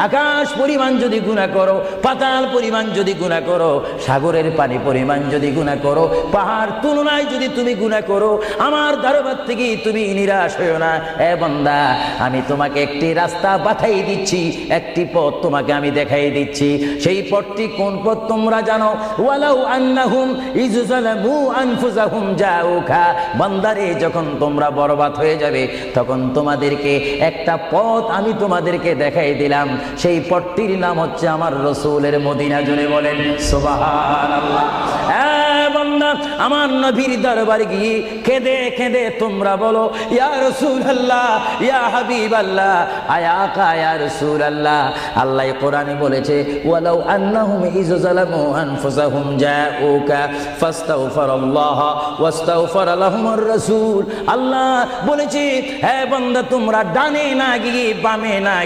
আকাশ পরিমাণ যদি গুনাহ করো, পাতাল পরিমাণ যদি গুনাহ করো, সাগরের পানি পরিমাণ যদি গুনাহ করো, পাহাড় তুলনায় যদি তুমি গুনাহ করো, আমার দরবার থেকে তুমি নিরাশ হইও না। এ বান্দা, আমি তোমাকে একটি রাস্তা বাতাই দিচ্ছি, একটি পথ তোমাকে আমি দেখাই দিচ্ছি। সেই পথটি কোন পথ তোমরা জানো? ওয়ালাউ আন্নাহুম ইযযালামু আনফুসাহুম জাউকা, বান্দারে যখন তোমরা বরবাদ হয়ে যাবে তখন তোমাদেরকে একটা পথ আমি তোমাদেরকে দেখাই দিলাম। সেই পথটির নাম হচ্ছে আমার রাসূলের মদিনা। জোরে বলেন সুবহানাল্লাহ। বান্দা, আমার নবীর দরবারে গিয়ে কেঁদে কেঁদে তোমরা বলো, ইয়া রাসূলুল্লাহ, ইয়া হাবিবাল্লাহ, আয়া আকা ইয়া রাসূলুল্লাহ। আল্লাহ কোরআনে বলেছে, ওয়ালাউ আন্নাহুম ইযযালামু আনফুসাহুম জাউকা ফাস্তাগফিরুল্লাহ ওয়াস্তাগফার লাহুমুর রাসূল। আল্লাহ বলেছে, হে বান্দা, তোমরা ডানে না গিয়ে বামে না